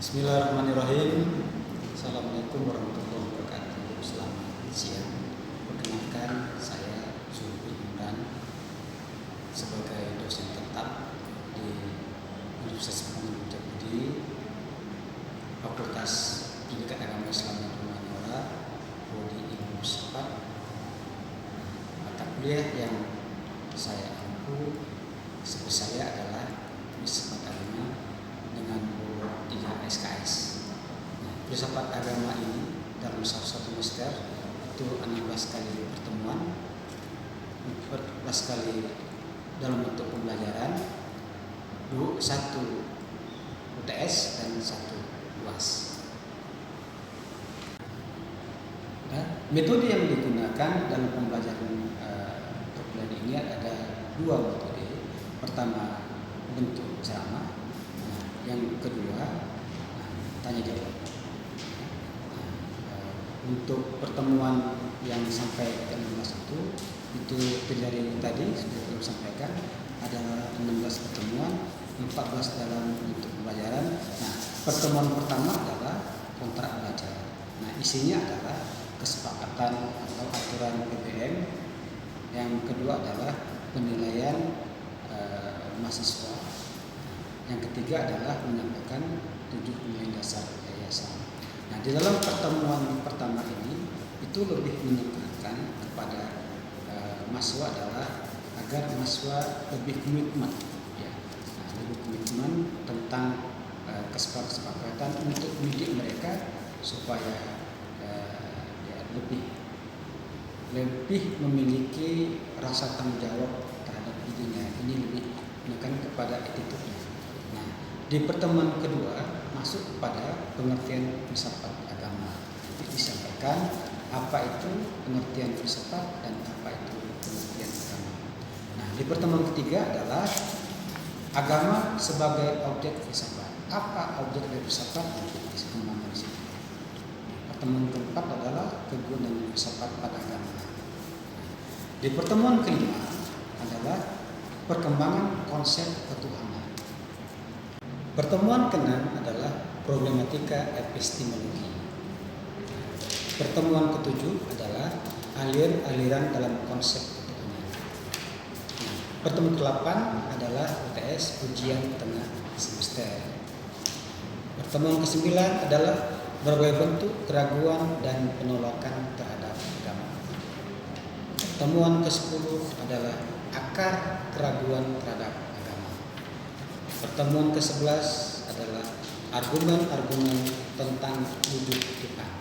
Bismillahirrahmanirrahim. Assalamualaikum warahmatullahi wabarakatuh. Selamat siang. Perkenalkan, saya Zulfi Imran sebagai dosen tetap di Universitas Muhammad Budi, Fakultas Pendidikan Agama Islam dan Humaniora, Prodi Ilmu Filsafat. Mata kuliah yang saya ampu seperti saya adalah Filsafat Agama dengan bobot 3 SKS. Filsafat agama ini dalam satu semester itu 16 kali pertemuan, 14 kali dalam bentuk pembelajaran, 1 UTS dan 1 UAS. Metode yang digunakan dalam pembelajaran perkuliahan ini ada 2 metode. Pertama, bentuk ceramah. Yang kedua, tanya jawab. Untuk pertemuan yang sampai ke-16 itu terjadi tadi sudah saya sampaikan, ada 16 pertemuan, 14 dalam bentuk pembelajaran. Nah, pertemuan pertama adalah kontrak belajar. Nah, isinya adalah kesepakatan atau aturan PPM. Yang kedua adalah penilaian mahasiswa. Yang ketiga adalah menyampaikan 7 nilai dasar yayasan. Nah, di dalam pertemuan pertama ini itu lebih menekankan kepada mahasiswa adalah agar mahasiswa lebih komitmen, ya. Nah, lebih komitmen tentang kesepakatan untuk mendidik mereka supaya lebih memiliki rasa tanggung jawab terhadap dirinya. Ini lebih menekan kepada attitude-nya. Nah, di pertemuan kedua masuk kepada pengertian filsafat agama. Disampaikan apa itu pengertian filsafat dan apa itu pengertian agama. Nah, di pertemuan ketiga adalah agama sebagai objek filsafat. Apa objek dari filsafat yang dikembangkan di sini? Pertemuan keempat adalah kegunaan filsafat pada agama. Di pertemuan kelima adalah perkembangan konsep ketuhanan. Pertemuan keenam adalah problematika epistemologi. Pertemuan ketujuh adalah aliran dalam konsep ketuhanan. Nah, pertemuan ke-8 adalah UTS ujian tengah semester. Pertemuan ke-9 adalah berbagai bentuk keraguan dan penolakan terhadap agama. Pertemuan ke-10 adalah akar keraguan terhadap agama. Pertemuan ke-11 adalah argumen-argumen tentang wujud Tuhan.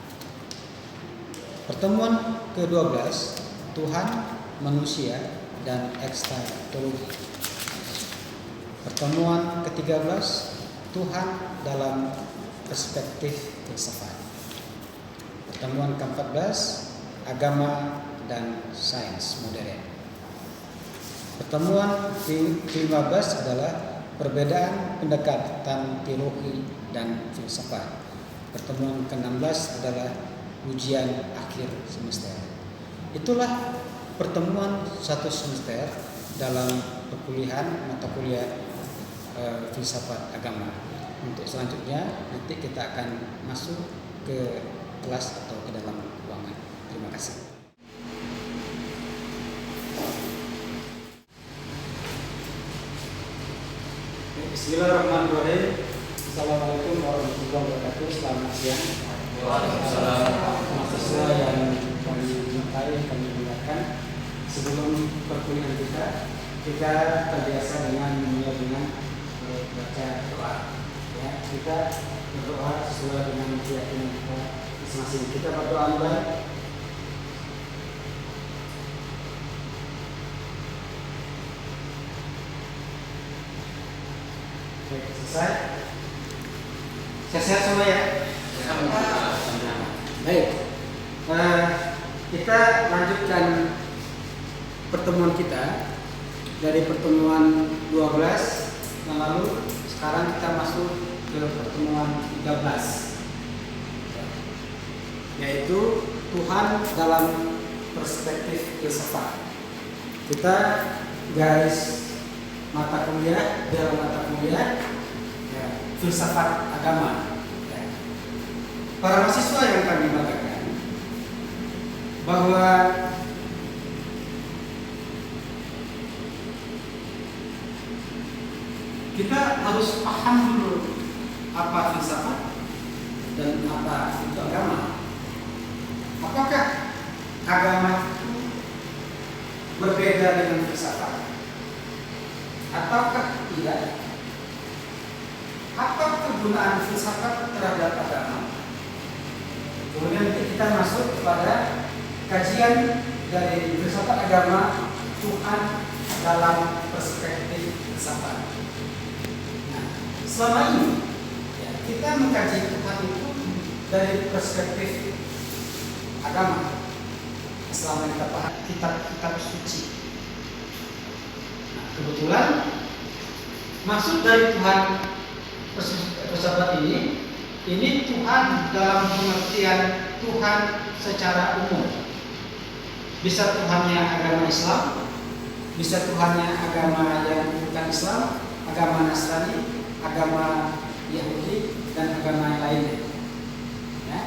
Pertemuan ke-12 Tuhan, manusia, dan ekstatologi. Pertemuan ke-13 Tuhan dalam perspektif filsafat. Pertemuan ke-14 agama dan sains modern. Pertemuan ke-15 adalah perbedaan pendekatan teologi dan filsafat. Pertemuan ke-16 adalah ujian akhir semester. Itulah pertemuan satu semester dalam perkuliahan mata kuliah filsafat agama. Untuk selanjutnya nanti kita akan masuk ke kelas atau ke dalam ruangan. Terima kasih. Bismillahirrahmanirrahim. Assalamualaikum warahmatullahi wabarakatuh. Selamat siang. Mahasiswa yang kami cintai, kami muliakan. Sebelum perkuliahan kita terbiasa dengan baca doa. Ya, kita berdoa sesuai dengan keyakinan kita masing-masing. Kita berdoa mulai. Baik, selesai. Sehat-sehat semua ya. Baik, kita lanjutkan pertemuan kita dari pertemuan 12 yang lalu. Sekarang kita masuk ke pertemuan 13, yaitu Tuhan dalam perspektif filsafat. Kita garis mata kuliah dalam mata kuliah filsafat agama. para mahasiswa yang kami banggakan, bahwa kita harus paham dulu apa filsafat dan apa itu agama. Apakah agama itu berbeda dengan filsafat ataukah tidak? Apa kegunaan filsafat terhadap agama? Kemudian kita masuk kepada kajian dari filsafat agama Tuhan dalam perspektif filsafat. Nah, selama ini ya, kita mengkaji Tuhan itu dari perspektif agama. Selama kita paham kitab-kitab suci. Nah, kebetulan maksud dari Tuhan filsafat ini Tuhan dalam pengertian Tuhan secara umum. Bisa Tuhannya agama Islam, bisa Tuhannya agama yang bukan Islam, agama Nasrani, agama Yahudi, dan agama lainnya. Ya.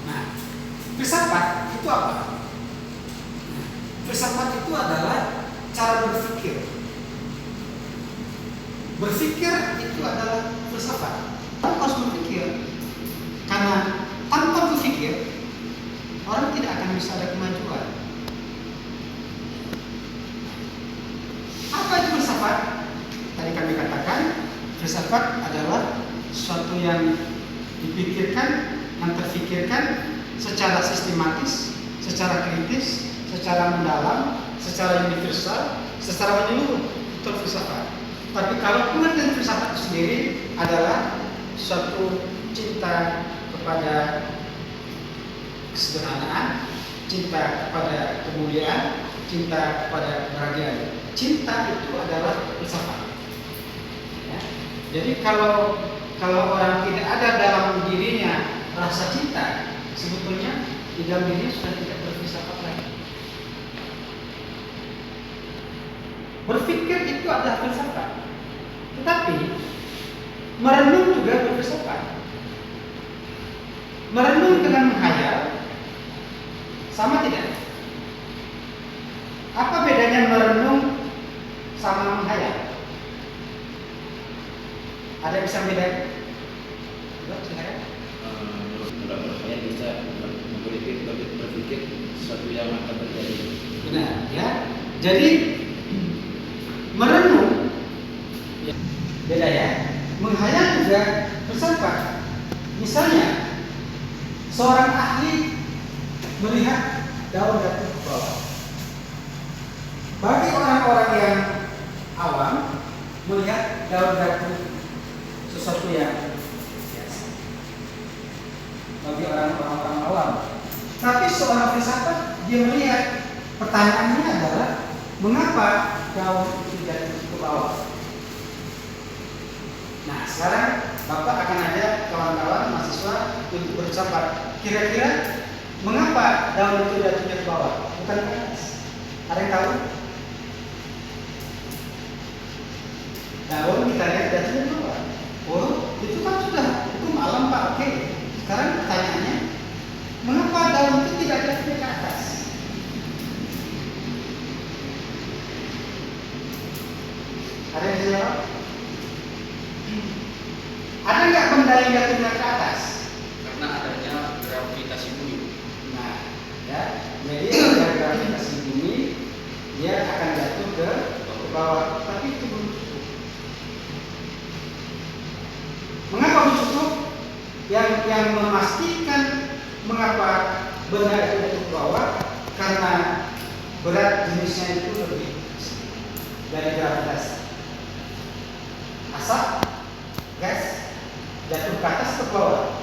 Nah, filsafat itu apa? Nah, filsafat itu adalah cara berpikir. Berpikir itu adalah filsafat. Kita harus berpikir, karena tanpa berpikir orang tidak akan bisa ada kemajuan. Apa itu filsafat? Tadi kami katakan, filsafat adalah sesuatu yang dipikirkan, yang terfikirkan secara sistematis, secara kritis, secara mendalam, secara universal, secara menyeluruh. Itu filsafat. Tapi kalau pengertian filsafat itu sendiri adalah suatu cinta kepada kesederhanaan, cinta kepada kemuliaan, cinta kepada kebahagiaan. Cinta itu adalah filsafat. Ya. Jadi kalau orang tidak ada dalam dirinya rasa cinta, sebetulnya di dalam dirinya sudah tidak berfilsafat lagi. Berpikir itu adalah filsafat. Tetapi merenung juga berfilsafat. Merenung dengan menghayal sama tidak? Apa bedanya merenung sama menghayal? Ada yang bisa bedakan? Menurut saya bisa berpikir sesuatu yang akan terjadi. Benar, ya. Jadi merenung ya, beda ya. Menghayal juga filsafat. Misalnya seorang ahli melihat daun jatuh ke bawah. Bagi orang-orang yang awam melihat daun jatuh sesuatu yang biasa. Bagi orang-orang awam. Tapi seorang filsafat dia melihat, pertanyaannya adalah mengapa daun itu jatuh ke bawah? Nah, sekarang Bapak akan ajak kawan-kawan mahasiswa untuk berfilsafat. Kira-kira mengapa daun itu jatuhnya ke bawah? Bukan ke atas. Ada yang tahu? Daun kita lihat jatuhnya ke bawah. Oh, itu kan sudah hukum alam Pak. Oke. Sekarang pertanyaannya, mengapa daun itu tidak jatuhnya ke atas? Ada yang jawab? Ada nggak benda yang jatuhnya ke atas? Karena adanya gravitasi bumi. Nah, ya, jadi ada gravitasi bumi, dia akan jatuh ke bawah. Tapi itu belum cukup. Mengapa belum cukup? Yang memastikan mengapa benda itu jatuh ke bawah, karena berat jenisnya itu lebih dari gravitasi. Asap, gas, jatuh ke atas ke bawah.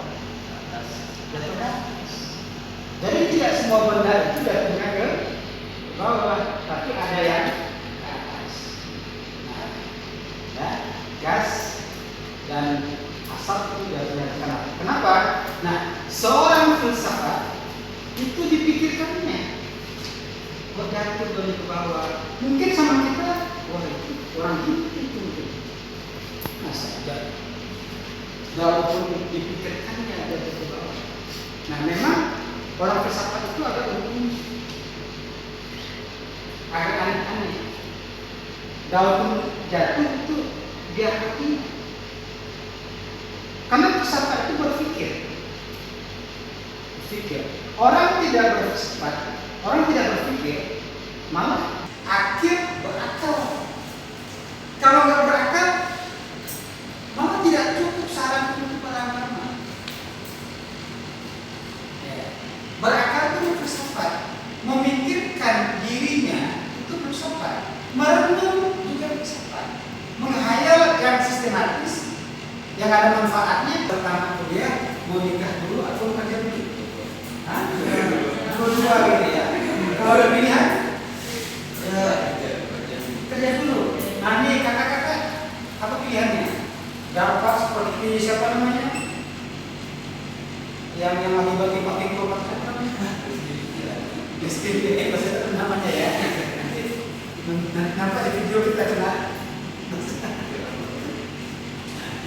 Jatuh ke atas. Jadi tidak semua benda itu jatuhnya ke bawah, tapi ada yang ke atas. Nah, ya, gas dan asap itu jatuhnya ke atas. Kenapa? Nah, seorang filsafat itu dipikirkannya. Kok jatuh dari ke bawah? Mungkin sama kita, wah itu orang itu mungkin. Nah, saja. Walaupun dipikirkannya ada ke bawah. Nah, memang orang filsafat itu agak unik, agak aneh-aneh. Daun jatuh itu biar hati. Karena filsafat itu berpikir. Orang tidak berfilsafat, orang tidak berpikir, malah akhir berakal. Kalau nggak berakal, malah tidak cukup saran untuk beragama. Berakal itu filsafat, memikirkan dirinya itu filsafat, merenung juga filsafat, menghayal yang sistematis, yang ada manfaatnya. Pertama kuliah mau nikah dulu atau kerja dulu? Dua gitu ya. Kalau ada pilihan, kerja dulu. Nah ini kakak-kakak, apa pilihannya? Dapat seperti siapa namanya? Yang lagi bagi-bagi informasi apa namanya? Miskin, namanya ya. Nampak di video kita kena.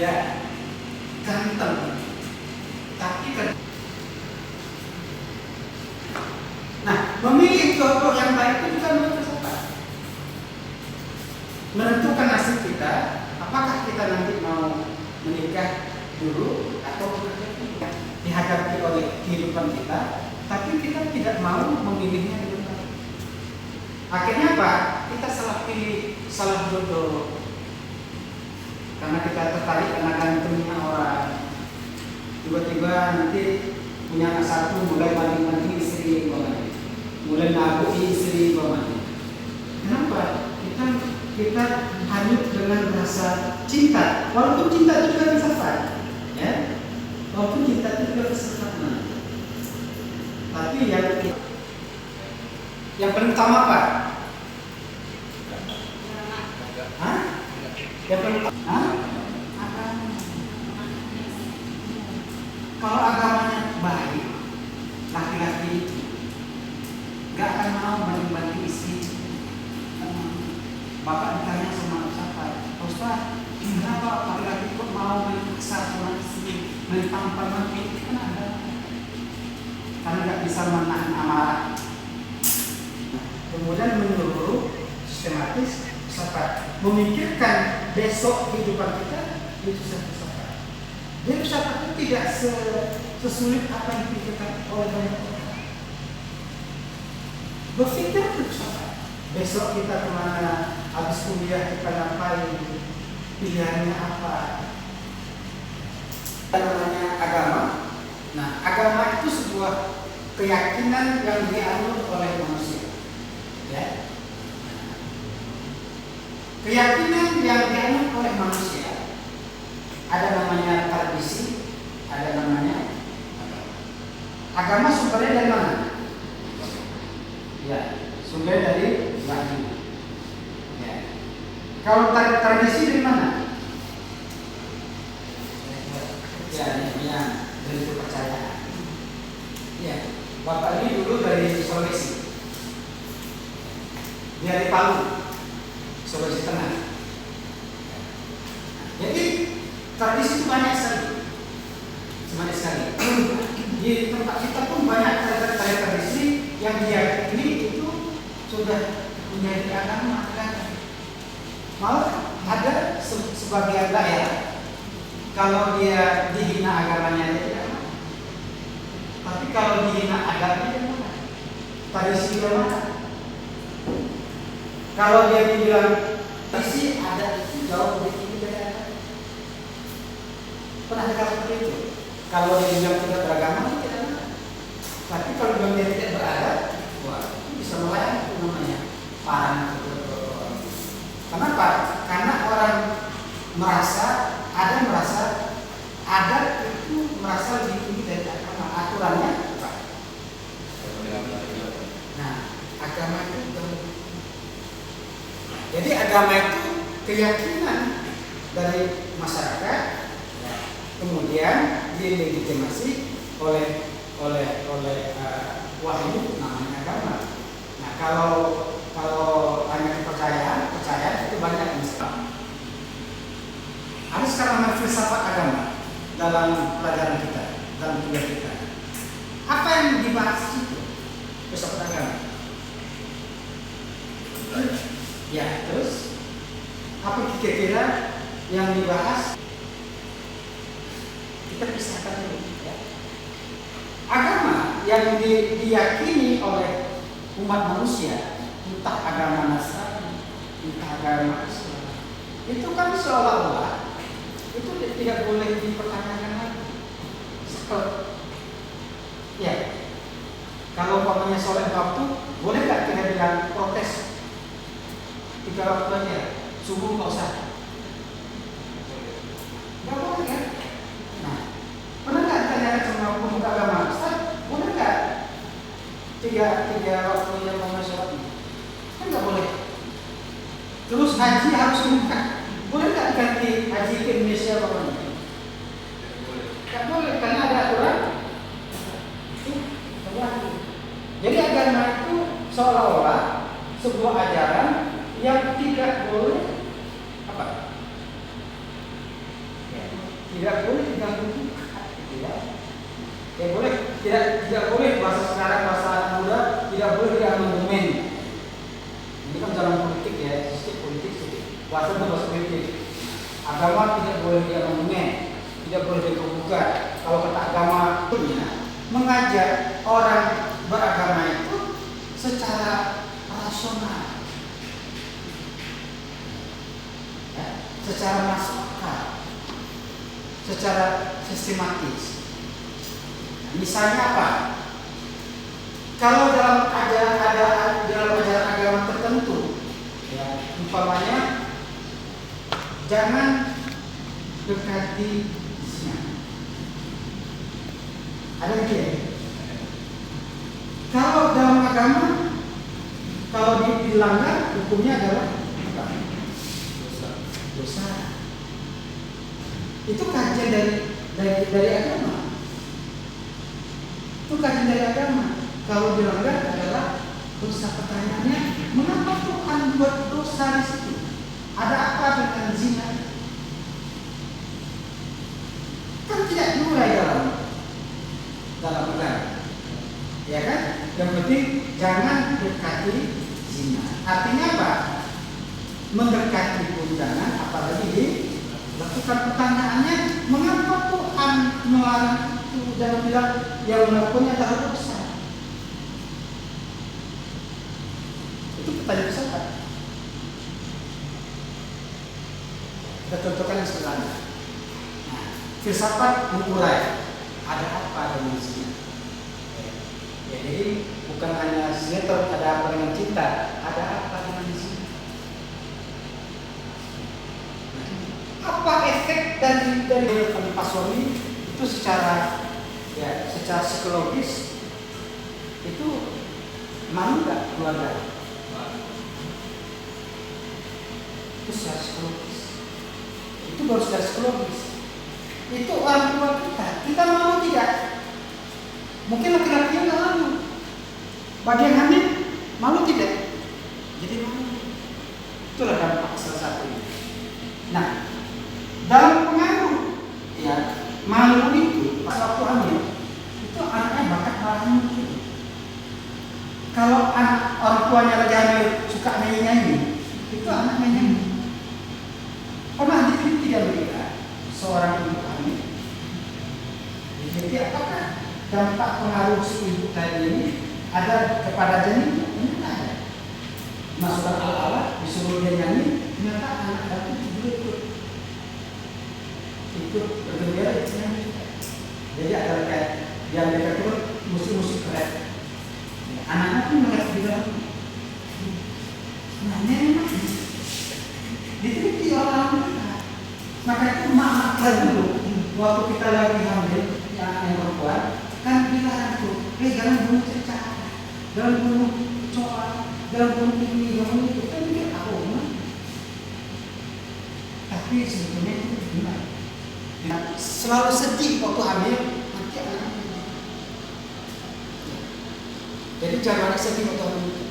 Ya, ganteng. Tapi kan. Nah, memilih jodoh yang baik itu bukan filsafat. Menentukan nasib kita, apakah kita nanti mau menikah dulu atau bekerja dulu. Dihadapi oleh kehidupan kita, tapi kita tidak mau memilihnya dengan baik. Akhirnya apa? Kita salah pilih, salah jodoh. Karena kita tertarik karena gantengnya orang. Tiba-tiba nanti punya anak satu, mulai banding-banding istri, mulai nabuhi istri, kenapa? Kita hanyut dengan rasa cinta. Walaupun cinta itu juga filsafat, ya. Walaupun cinta itu juga filsafat. Tapi yang paling utama apa? Yang paling utama? Kalau agamanya baik, laki-laki itu gak akan mau banding-banding istri. Bapak ditanya sama siapa? Ustaz, kenapa laki-laki kok mau main kasar sama istri, main tampar mati? Kan ada. Karena gak bisa menahan amarah. Kemudian menyeluruh sistematis filsafat, memikirkan besok kehidupan kita itu filsafat. Jadi filsafat itu tidak sesulit apa yang dipikirkan oleh banyak orang. Berpikir filsafat. Besok kita kemana? Habis kuliah kita ngapain? Pilihannya apa? Namanya agama. Nah, agama itu sebuah keyakinan yang dianut oleh manusia. Ya. Keyakinan yang dianut oleh manusia ada namanya tradisi, ada namanya agama. Sumbernya dari mana? Ya, sumbernya dari wahyu. Ya. Kalau tradisi dari mana? Ya, dari kepercayaan. Ya, bapak ini dulu dari Sulawesi. Dia di Palu, Sulawesi Tengah. Jadi tradisi itu banyak sekali. Di tempat kita pun banyak tradisi yang diyakini itu sudah menjadi agama kan. Malah ada sebagian daerah kalau dia dihina agamanya dia tidak mau. Tapi kalau dihina agamanya dia mau. Tradisi dia mana? Kalau dia dibilang tradisi adat itu jauh lebih tinggi dari adat. Pernah dengar seperti itu? Kalau dia bilang tidak beragama dia tidak mau. Tapi kalau dia tidak beradat, wah itu bisa melayani itu namanya parang. Kenapa? Karena orang merasa adat itu merasa lebih tinggi dari agama. Aturannya apa? Nah, agama itu jadi agama itu keyakinan dari masyarakat, kemudian dilegitimasi oleh wahyu namanya agama. Nah, kalau hanya kepercayaan itu banyak misalnya. Ada sekarang namanya filsafat agama dalam pelajaran kita, dalam kuliah kita. Apa yang dibahas itu? Filsafat agama. Ya, terus apa kira-kira yang dibahas? Kita pisahkan dulu. Ya. Agama yang diyakini oleh umat manusia, entah agama Nasrani, entah agama Islam, itu kan seolah-olah itu tidak boleh dipertanyakan lagi. Ya, kalau umpamanya sholat waktu, boleh nggak kita bilang protes 3 waktu aja, subuh nggak usah? Nggak boleh kan? Nah, pernah nggak ditanyakan sama pemuka agama, Ustaz, boleh nggak tiga waktu yang mau sholat? Kan nggak boleh. Terus haji harus buka, boleh nggak diganti haji ke Indonesia bagaimana? Nggak boleh, karena ada aturan. Jadi agama itu seolah-olah sebuah ajaran yang tidak boleh apa? Ya, tidak boleh diganggu gugat, gitu ya. Ya boleh, tidak boleh bahasa sekarang, bahasa anak muda, tidak boleh diamandemen. Ini kan dalam politik ya, sistem politik, bahasa politik. Agama tidak boleh diamandemen, tidak boleh digugat. Kalau kata agama punya mengajak orang beragama itu secara rasional, ya, secara masuk akal, secara sistematis. Misalnya apa? Kalau dalam ajaran agama tertentu, ya, umpamanya jangan dekati zina. Ada lagi ya? Kalau dalam agama, kalau dilanggar, hukumnya adalah apa? Dosa. Itu kajian dari agama. Itu kajian dari agama. Kalau dilanggar adalah dosa. Pertanyaannya, mengapa Tuhan buat dosa di situ? Ada apa dengan zina? Kan tidak diurai dalam agama, ya kan? Yang penting jangan dekati zina. Artinya apa? Mendekati pun jangan, apalagi dilakukan. Pertanyaannya, mengapa Tuhan melarang itu dan bilang yang melakukannya adalah dosa? Itu pertanyaan besar. Kita contohkan yang sederhana. Nah, filsafat mengurai ada apa dengan zina. Ya, jadi bukan hanya sinetron, ada apa dengan cinta, ada apa dengan zina. Apa efek dari Pak suami itu secara psikologis itu malu nggak keluarga? Itu secara psikologis. Itu baru secara psikologis. Itu orang tua kita malu tidak? Mungkin laki-laki yang nggak malu. Bagi yang hamil, malu tidak? Jadi malu. Itulah dampak salah satunya. Nah, dalam pengaruh ya malu itu pas waktu hamil itu anaknya bakat marah mungkin. Kalau anak orang tuanya lagi hamil suka nyanyi, itu anaknya nyanyi. Pernah tidak melihat seorang ibu hamil? Jadi apakah dampak pengaruh si ibu tadi ini ada kepada janin? Ternyata ada. Masukkan ala-ala, disuruh dia nyanyi, ternyata anak itu juga ikut bergembira itu nyanyi. Jadi ada kayak yang mereka turun musik-musik keren. Anak-anak pun melihat di dalam. Nah, memang diteliti orang kita. Maka itu mak-mak dulu waktu kita lagi hamil yang perempuan kan bilang tuh, jangan bunuh cerita, jangan bunuh coba, jangan bunuh ini, jangan itu. Kan dia tahu, tapi sebetulnya itu gimana? Selalu sedih waktu hamil, nanti anaknya. Jadi jangan sedih waktu hamil.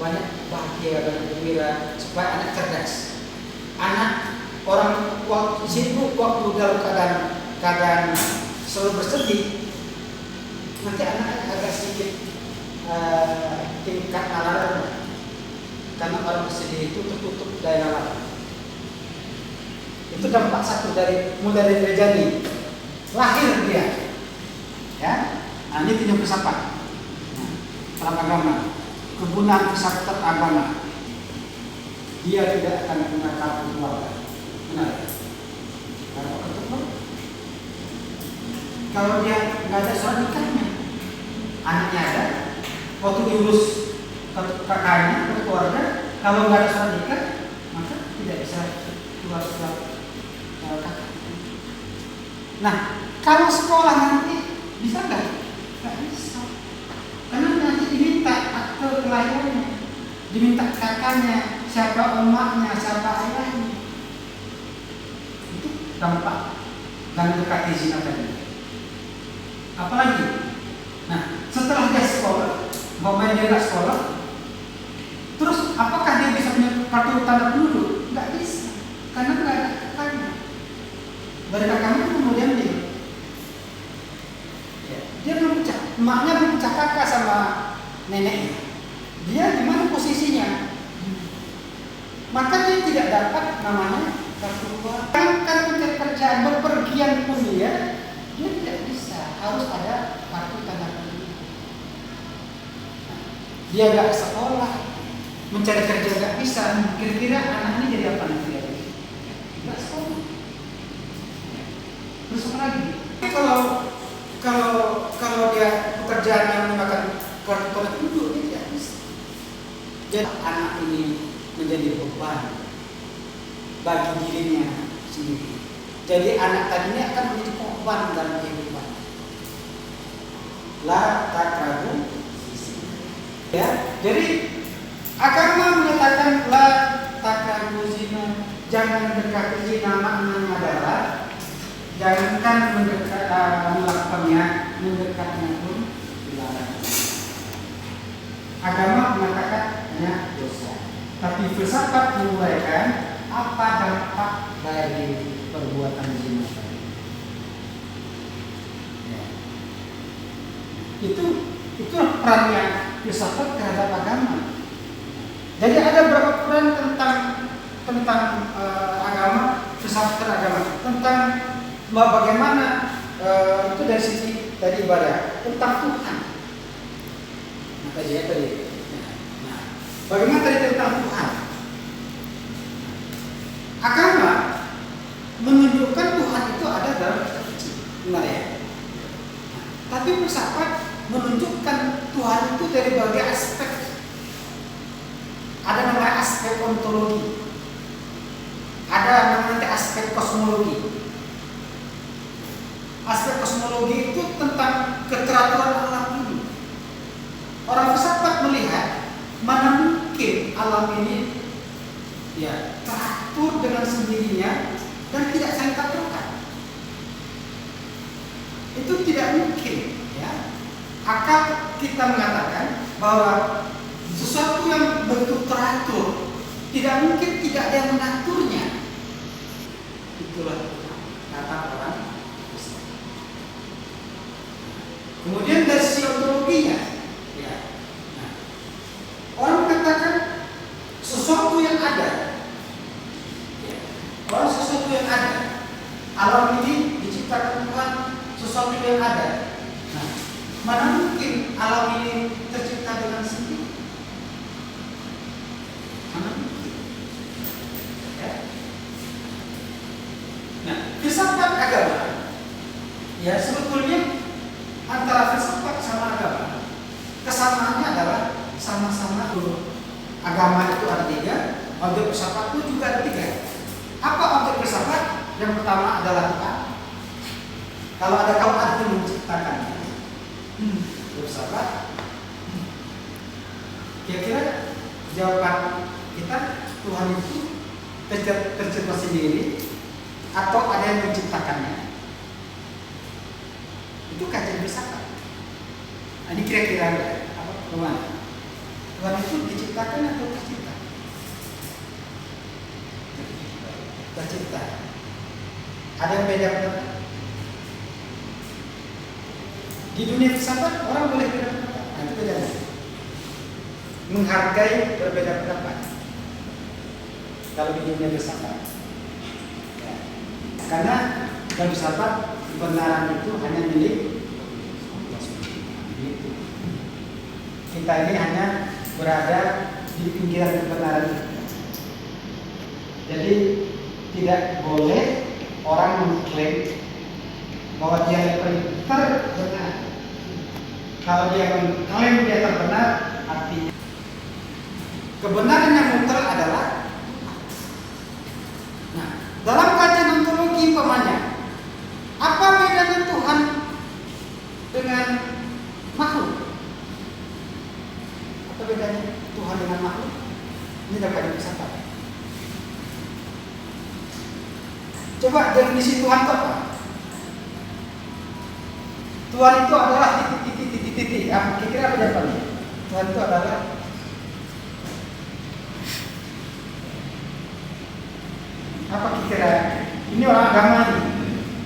Banyak bahagia, banyak gembira supaya anak cerdas. Anak orang waktu sibuk waktu dalam keadaan selalu bersedih, nanti anak agak sedikit tingkat nalar, karena orang bersedih itu tertutup daya nalar. Itu dampak satu mulai dari rejani lahir dia, ya. Nah, ini tinjau filsafat. Dalam agama, kegunaan filsafat agama, dia tidak akan punya kartu keluarga. Benar? Kalau dia nggak ada surat nikahnya, anaknya ada, waktu diurus kakaknya, keluarga, kalau nggak ada surat nikah, maka tidak bisa keluar surat kakak. Nah, kalau sekolah nanti bisa nggak? Nggak bisa, karena nanti diminta akte kelahirannya, diminta kakaknya, siapa emaknya, siapa ayahnya. Itu dampak dan dekati zina tadi. Apalagi, nah setelah dia sekolah, dia nggak sekolah, terus apakah dia bisa punya kartu tanda penduduk? Nggak bisa, karena nggak ada kakaknya. Dari kakaknya kemudian dia belum pecah, emaknya belum pecah kakak sama neneknya. Dia di mana posisinya? Maka dia tidak dapat namanya kartu keluarga. Kan mencari kerjaan, berpergian pun dia tidak bisa, harus ada kartu tanda penduduk. Dia nggak sekolah, mencari kerja nggak bisa. Kira-kira anak ini jadi apa nanti? Nggak sekolah. Terus apa lagi? Kalau dia pekerjaan yang menggunakan kartu tanda penduduk, dia tidak bisa. Jadi anak ini menjadi beban bagi dirinya sendiri. Jadi anak tadinya akan menjadi korban dalam kehidupan. La takrabu ya. Jadi agama menyatakan la takrabu zina, jangan dekati zina, maknanya adalah jangankan melakukannya, mendekatnya pun dilarang. Agama mengatakan hanya dosa. Tapi filsafat menguraikan apa dampak dari perbuatan zina tadi. Ya. Itu perannya filsafat terhadap agama. Jadi ada beberapa peran tentang agama, filsafat agama, tentang bagaimana itu dari sisi tadi ibadah, tentang Tuhan. Nah, tadi. Bagaimana tadi tentang Tuhan? Agama menunjukkan Tuhan itu ada dalam kitab suci, benar ya? Tapi filsafat menunjukkan Tuhan itu dari berbagai aspek. Ada namanya aspek ontologi, ada namanya aspek kosmologi. Aspek kosmologi itu tentang keteraturan alam ini. Orang filsafat melihat mana mungkin alam ini ya teratur dengan sendirinya dan tidak saling tabrakan. Itu tidak mungkin, ya. Akal kita mengatakan bahwa sesuatu yang bentuk teratur tidak mungkin tidak ada yang mengaturnya. Itulah kata orang Islam. Kemudian dari sisi ontologinya, ya. Nah, orang mengatakan sesuatu yang ada, ya. Orang sesuatu yang ada, alam ini diciptakan Tuhan, sesuatu yang ada. Nah, mana mungkin alam ini tercipta dengan sendiri? Mana mungkin? Ya. Nah, filsafat agama, ya sebetulnya antara filsafat sama agama kesamaannya adalah sama-sama dulu. Agama itu ada 3, objek filsafat itu juga ada 3. Apa objek filsafat? Yang pertama adalah Tuhan. Kalau ada kaum arti menciptakan filsafat, kira-kira jawaban kita Tuhan itu tercipta sendiri atau ada yang menciptakannya? Itu kajian filsafat. Nah, ini kira-kira apa Tuhan? Tuhan itu diciptakan atau tercipta? Tercipta. Ada yang beda pendapat? Di dunia filsafat orang boleh beda pendapat. Nah, itu bedanya. Menghargai berbeda pendapat. Kalau di dunia filsafat, ya. Karena dalam filsafat kebenaran itu hanya milik Allah SWT. Kita ini hanya berada di pinggiran kebenaran itu. Jadi tidak boleh orang mengklaim bahwa dia yang paling terbenar. Kalau dia mengklaim dia terbenar, artinya kebenaran yang mutlak adalah. Nah, dalam kajian ontologi umpamanya, apa bedanya Tuhan dengan makhluk? Apa bedanya Tuhan dengan makhluk? Ini dalam kajian filsafat. Coba definisi Tuhan itu apa? Tuhan itu adalah titik. Kira-kira apa jawabannya? Tuhan itu adalah apa kira-kira? Ini orang agama ini.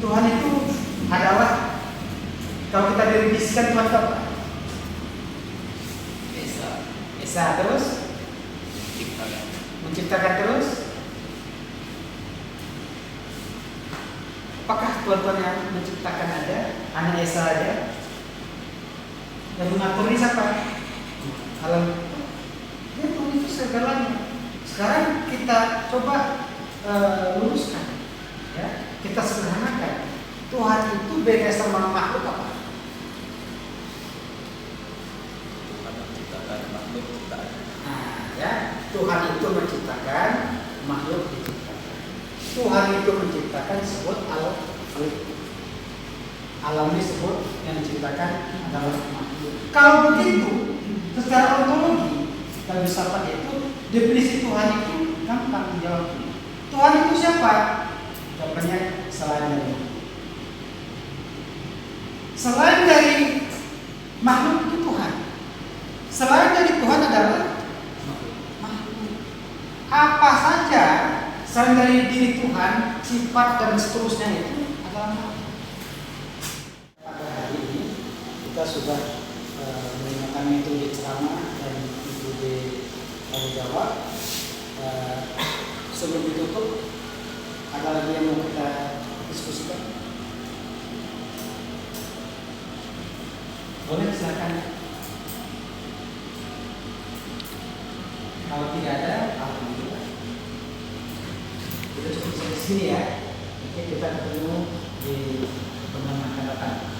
Tuhan itu adalah, kalau kita definisikan Tuhan itu apa? Esa terus menciptakan terus. Apakah Tuhan yang menciptakan ada? Hanya Esa saja? Yang mengatur ini siapa? Alam. Ya, Tuhan itu segalanya. Sekarang kita coba luruskan, ya, kita sederhanakan. Tuhan itu beda sama makhluk apa? Tuhan menciptakan makhluk ciptaan. Nah, ya, Tuhan itu menciptakan, makhluk diciptakan. Tuhan itu menciptakan disebut alam. Alam disebut yang menciptakan adalah makhluk. Kalau begitu, secara ontologi kita bisa pakai itu definisi Tuhan itu gampang dijawabnya. Tuhan itu siapa? Jawabannya selain dari selain dari makhluk itu Tuhan. Selain dari Tuhan adalah makhluk. Apa saja selain dari diri Tuhan, sifat dan seterusnya itu adalah makhluk. Pada hari ini kita sudah menggunakan metode ceramah dan metode tanya jawab. Sebelum ditutup, ada lagi yang mau kita diskusikan? Boleh, silakan. Kalau tidak ada, alhamdulillah. Kita cukup sampai sini ya. Oke, kita ketemu di pertemuan akan datang.